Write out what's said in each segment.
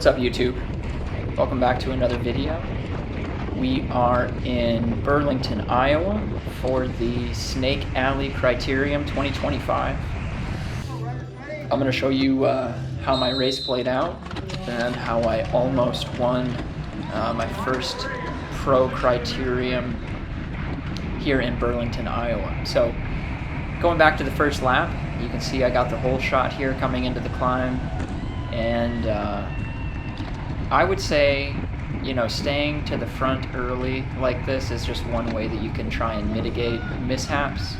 What's up, YouTube? Welcome back to another video. We are in Burlington, Iowa for the Snake Alley Criterium 2025. I'm going to show you how my race played out and how I almost won my first pro Criterium here in Burlington, Iowa. So going back to the first lap, you can see I got the whole shot here coming into the climb, and I would say, staying to the front early like this is just one way that you can try and mitigate mishaps.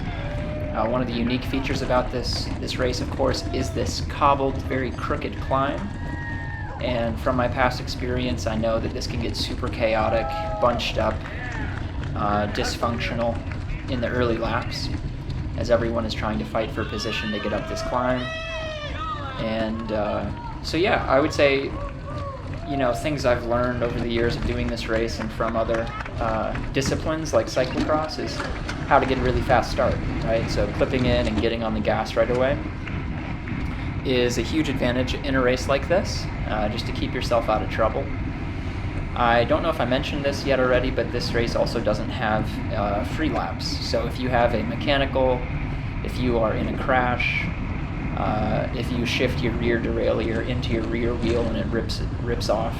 One of the unique features about this race, of course, is this cobbled, very crooked climb. And from my past experience, I know that this can get super chaotic, bunched up, dysfunctional in the early laps, as everyone is trying to fight for position to get up this climb. And so yeah, I would say, things I've learned over the years of doing this race and from other disciplines like cyclocross is how to get a really fast start, right? So clipping in and getting on the gas right away is a huge advantage in a race like this, just to keep yourself out of trouble. I don't know if I mentioned this yet already, but this race also doesn't have free laps. So if you have a mechanical, if you are in a crash, if you shift your rear derailleur into your rear wheel and it rips off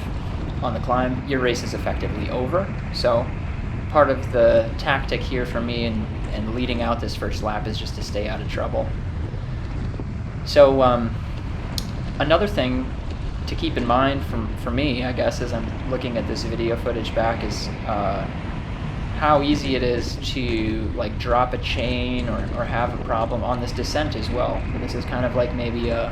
on the climb, your race is effectively over. So part of the tactic here for me and leading out this first lap is just to stay out of trouble. So another thing to keep in mind for me, I guess, as I'm looking at this video footage back, is how easy it is to drop a chain or have a problem on this descent as well. This is kind of like maybe a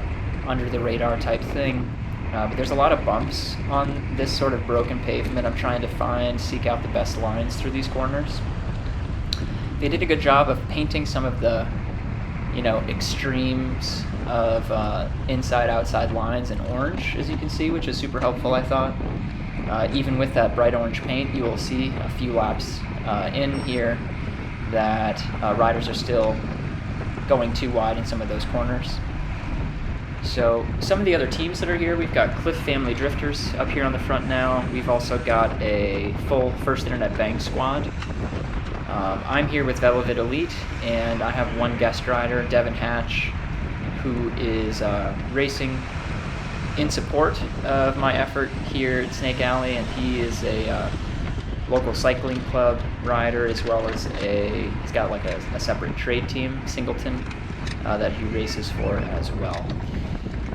under the radar type thing, but there's a lot of bumps on this sort of broken pavement. I'm trying to seek out the best lines through these corners. They did a good job of painting some of the extremes of inside-outside lines in orange, as you can see, which is super helpful, I thought. Even with that bright orange paint, you will see a few laps in here that riders are still going too wide in some of those corners. So some of the other teams that are here, we've got Cliff Family Drifters up here on the front now. We've also got a full First Internet Bang squad. I'm here with Velovid Elite, and I have one guest rider, Devin Hatch, who is racing in support of my effort here at Snake Alley, and he is a local cycling club rider, as well as he's got a separate trade team, Singleton, that he races for as well.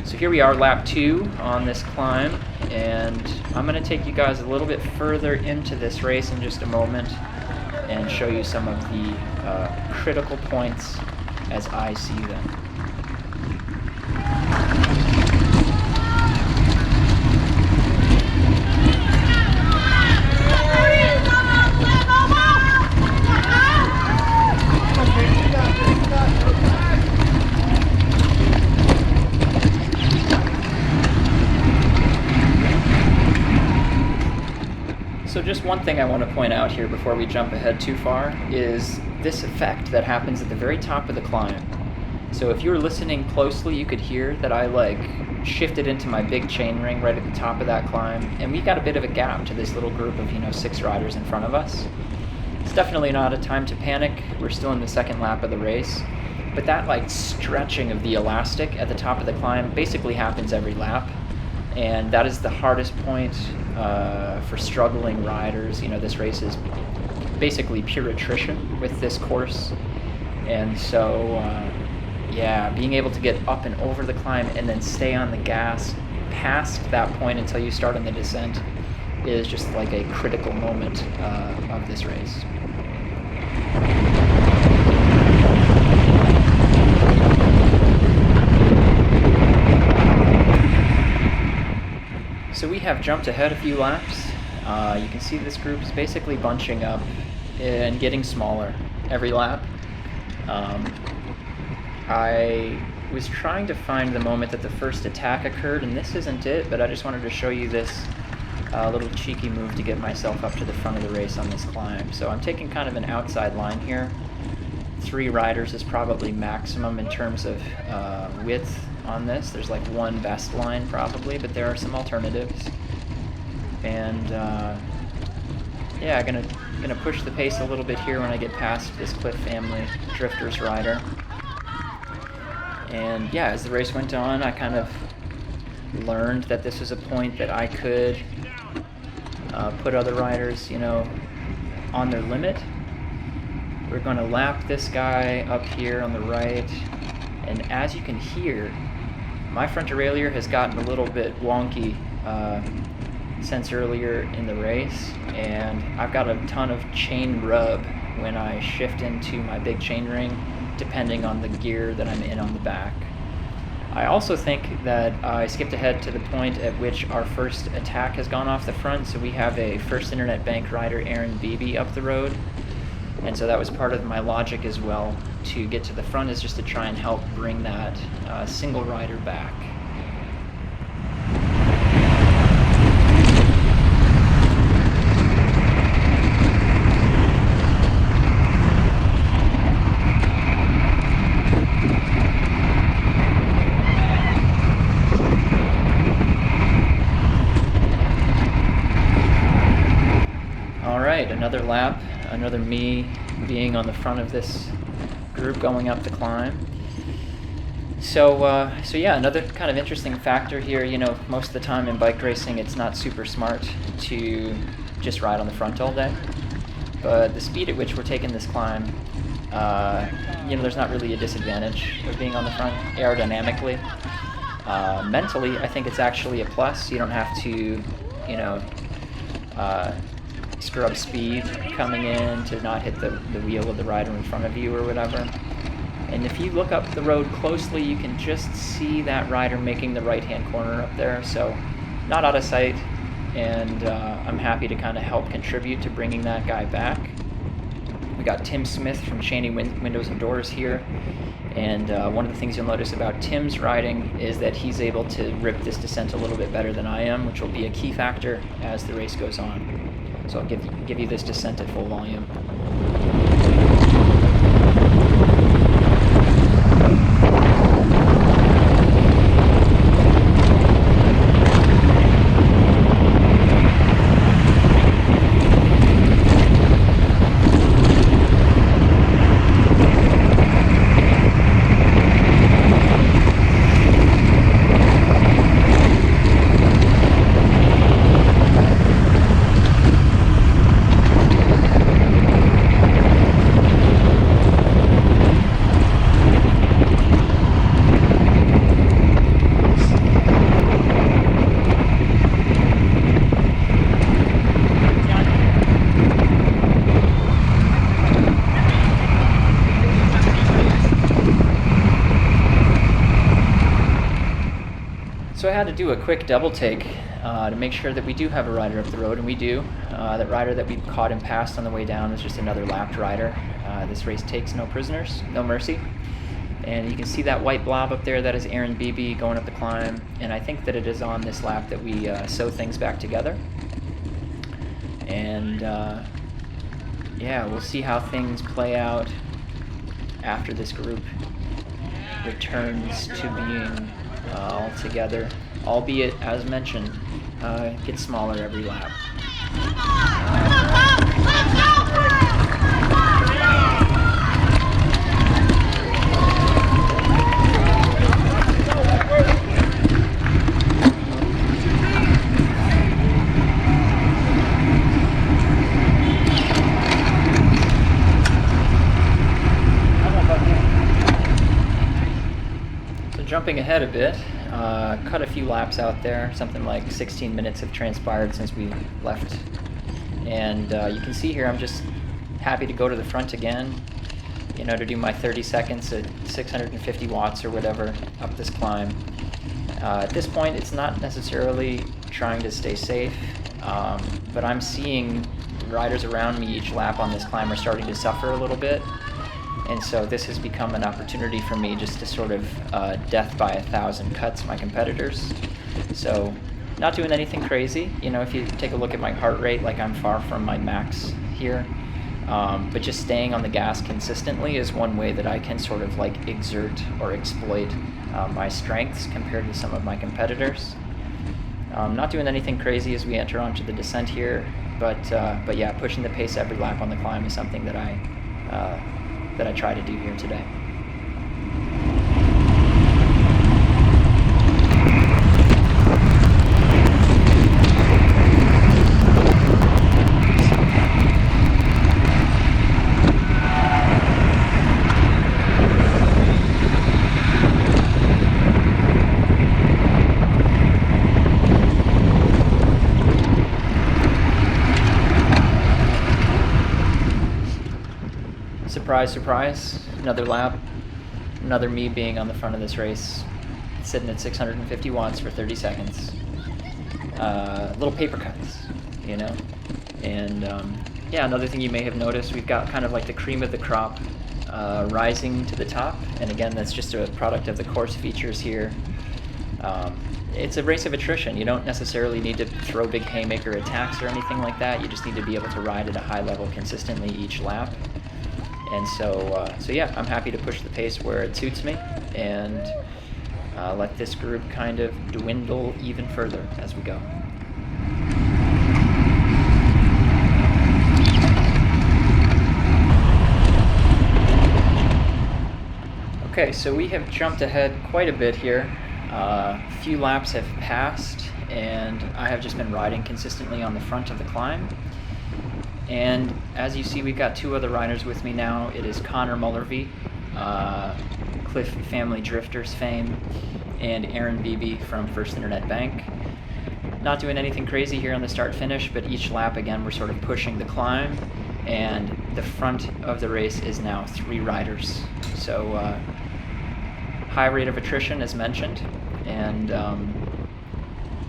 So here we are, lap 2 on this climb, and I'm going to take you guys a little bit further into this race in just a moment and show you some of the critical points as I see them. So just one thing I want to point out here before we jump ahead too far is this effect that happens at the very top of the climb. So if you were listening closely, you could hear that I shifted into my big chain ring right at the top of that climb, and we got a bit of a gap to this little group of 6 riders in front of us. It's definitely not a time to panic. We're still in the second lap of the race, but that stretching of the elastic at the top of the climb basically happens every lap. And that is the hardest point for struggling riders. This race is basically pure attrition with this course. And so, being able to get up and over the climb and then stay on the gas past that point until you start on the descent is just a critical moment of this race. So we have jumped ahead a few laps. You can see this group is basically bunching up and getting smaller every lap. I was trying to find the moment that the first attack occurred, and this isn't it, but I just wanted to show you this little cheeky move to get myself up to the front of the race on this climb. So I'm taking kind of an outside line here. 3 riders is probably maximum in terms of width on this. There's like one best line probably, but there are some alternatives. And yeah, gonna push the pace a little bit here when I get past this Cliff Family Drifters rider. And yeah, as the race went on, I kind of learned that this was a point that I could put other riders, on their limit. We're going to lap this guy up here on the right, and as you can hear, my front derailleur has gotten a little bit wonky since earlier in the race, and I've got a ton of chain rub when I shift into my big chain ring, depending on the gear that I'm in on the back. I also think that I skipped ahead to the point at which our first attack has gone off the front, so we have a First Internet Bank rider, Aaron Beebe, up the road. And so that was part of my logic as well, to get to the front, is just to try and help bring that single rider back. Another lap, another me being on the front of this group going up the climb. So yeah, another kind of interesting factor here, most of the time in bike racing it's not super smart to just ride on the front all day. But the speed at which we're taking this climb, there's not really a disadvantage of being on the front aerodynamically. Mentally, I think it's actually a plus. You don't have to, scrub speed coming in to not hit the wheel of the rider in front of you or whatever. And if you look up the road closely, you can just see that rider making the right-hand corner up there, so not out of sight, and I'm happy to kind of help contribute to bringing that guy back. We got Tim Smith from Cheney Windows and Doors here, and one of the things you'll notice about Tim's riding is that he's able to rip this descent a little bit better than I am, which will be a key factor as the race goes on. So I'll give you this descent at full volume. So I had to do a quick double take to make sure that we do have a rider up the road, and we do. That rider that we caught and passed on the way down is just another lapped rider. This race takes no prisoners, no mercy. And you can see that white blob up there, that is Aaron Beebe going up the climb. And I think that it is on this lap that we sew things back together. And yeah, we'll see how things play out after this group returns to being all together, albeit, as mentioned, gets smaller every lap. Jumping ahead a bit, cut a few laps out there, something like 16 minutes have transpired since we left. And you can see here I'm just happy to go to the front again, to do my 30 seconds at 650 watts or whatever up this climb. At this point, it's not necessarily trying to stay safe, but I'm seeing riders around me each lap on this climb are starting to suffer a little bit. And so this has become an opportunity for me just to sort of death by 1,000 cuts my competitors. So not doing anything crazy. If you take a look at my heart rate, like I'm far from my max here. But just staying on the gas consistently is one way that I can sort of like exert or exploit my strengths compared to some of my competitors. Not doing anything crazy as we enter onto the descent here, but yeah, pushing the pace every lap on the climb is something that I try to do here today. Surprise, surprise, another lap, another me being on the front of this race, sitting at 650 watts for 30 seconds. Little paper cuts, you know? And yeah, another thing you may have noticed, we've got kind of like the cream of the crop rising to the top. And again, that's just a product of the course features here. It's a race of attrition. You don't necessarily need to throw big haymaker attacks or anything like that. You just need to be able to ride at a high level consistently each lap. And so yeah, I'm happy to push the pace where it suits me and let this group kind of dwindle even further as we go. Okay, so we have jumped ahead quite a bit here. A few laps have passed, and I have just been riding consistently on the front of the climb. And as you see, we've got two other riders with me now. It is Connor Mullervy, Cliff Family Drifters fame, and Aaron Beebe from First Internet Bank. Not doing anything crazy here on the start-finish, but each lap, again, we're sort of pushing the climb, and the front of the race is now 3 riders. So high rate of attrition, as mentioned, and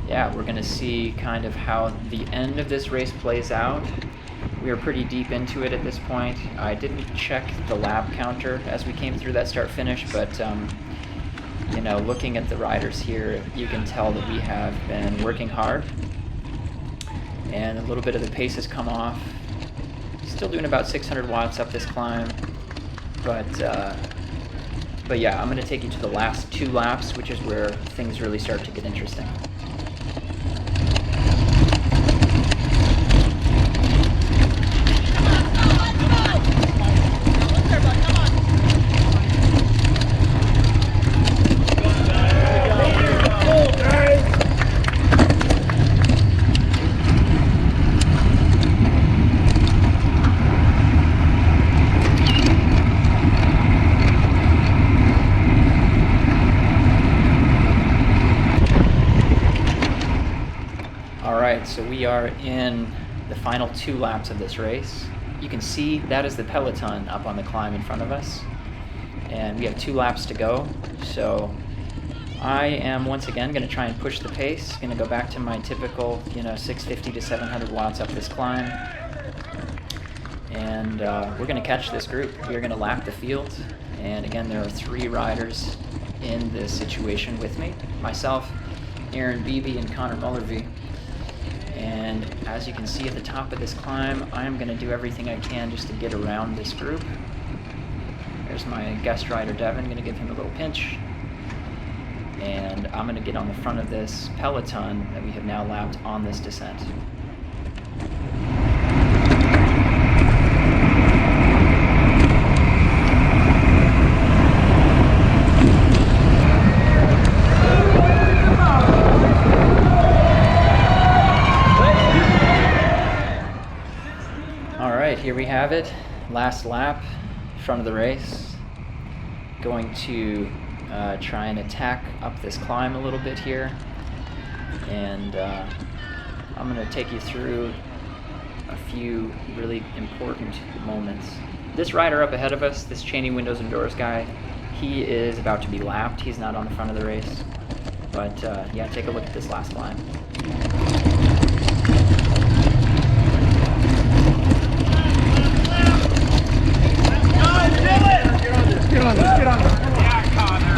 yeah, we're going to see kind of how the end of this race plays out. We are pretty deep into it at this point. I didn't check the lap counter as we came through that start-finish, but you know, looking at the riders here, you can tell that we have been working hard, and a little bit of the pace has come off. Still doing about 600 watts up this climb, but yeah, I'm going to take you to the last 2 laps, which is where things really start to get interesting. So we are in the final 2 laps of this race. You can see that is the peloton up on the climb in front of us, and we have 2 laps to go. So I am once again going to try and push the pace. Going to go back to my typical, 650 to 700 watts up this climb, and we're going to catch this group. We're going to lap the field, and again, there are 3 riders in this situation with me: myself, Aaron Beebe, and Connor Mullervy. And as you can see at the top of this climb, I am going to do everything I can just to get around this group. There's my guest rider, Devin. Going to give him a little pinch. And I'm going to get on the front of this peloton that we have now lapped on this descent. Here we have it, last lap, front of the race. Going to try and attack up this climb a little bit here, and I'm going to take you through a few really important moments. This rider up ahead of us, this Cheney Windows and Doors guy, he is about to be lapped. He's not on the front of the race, but yeah, take a look at this last climb. Get on this, get on this. Yeah, Connor.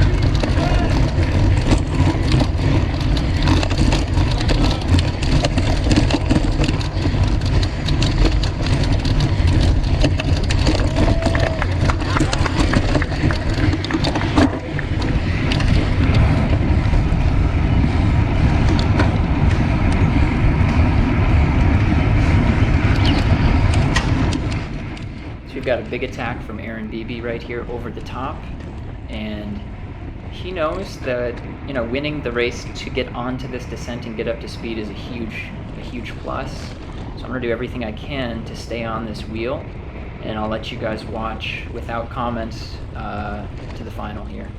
big attack from Aaron Beebe right here over the top, and he knows that, you know, winning the race to get onto this descent and get up to speed is a huge plus. So I'm gonna do everything I can to stay on this wheel, and I'll let you guys watch without comments to the final here.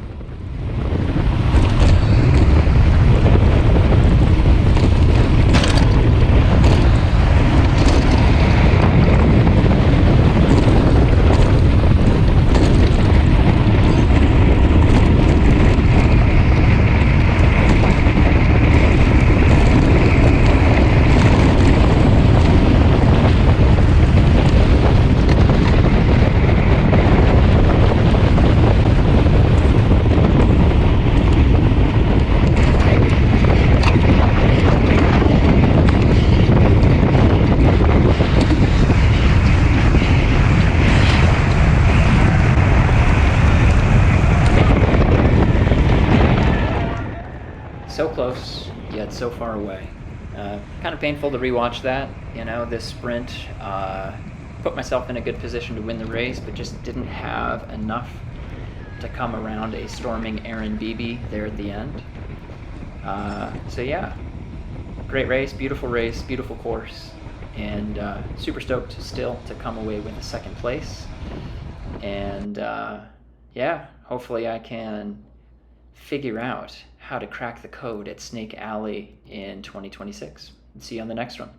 So close, yet so far away. Kind of painful to rewatch that, you know, this sprint. Put myself in a good position to win the race, but just didn't have enough to come around a storming Aaron Beebe there at the end. So yeah, great race, beautiful course, and super stoked still to come away with a second place. And yeah, hopefully I can figure out how to crack the code at Snake Alley in 2026. See you on the next one.